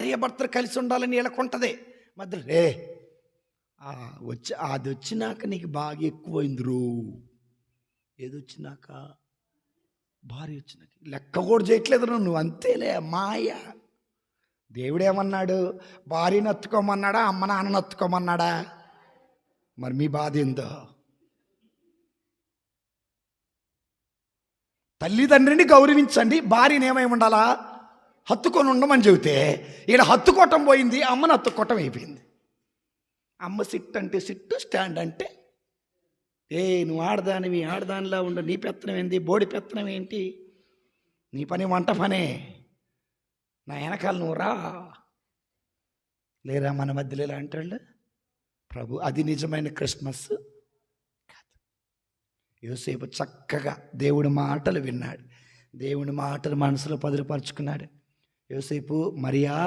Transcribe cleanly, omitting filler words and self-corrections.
భార్యాభర్తలు కలిసి ఉండాలని వీళ్ళకుంటుంది. మధ్యలో రే అది వచ్చినాక నీకు బాగా ఎక్కువైందిరు. ఏదొచ్చినాక? భార్య వచ్చినాక. లెక్క కూడా చేయట్లేదు నువ్వు, అంతేలే మాయ. దేవుడేమన్నాడు? భార్యను ఎత్తుకోమన్నాడా, అమ్మ నాన్నను ఎత్తుకోమన్నాడా? మరి మీ బాధ ఏందో? తల్లిదండ్రిని గౌరవించండి, భార్యను ఏమై ఉండాలా? హత్తుకొని ఉండమని చెబితే ఈడ హత్తుకోవటం పోయింది, అమ్మను హత్తుకోవటం అయిపోయింది. అమ్మ సిట్ అంటే సిట్టు, స్టాండ్ అంటే నువ్వు ఆడదానివి, ఆడదానిలా ఉండు, నీ పెత్తనం ఏంది, బోడి పెత్తనం ఏంటి, నీ పని వంట పనే, నా వెనకాల నువ్వు రా. లేరా మన మధ్యలో ఇలా అంటాడు ప్రభు? అది నిజమైన క్రిస్మస్ కాదు. యోసేపు చక్కగా దేవుడి మాటలు విన్నాడు, దేవుడి మాటలు మనసులో పదిలపరుచుకున్నాడు. యోసేపు మరియా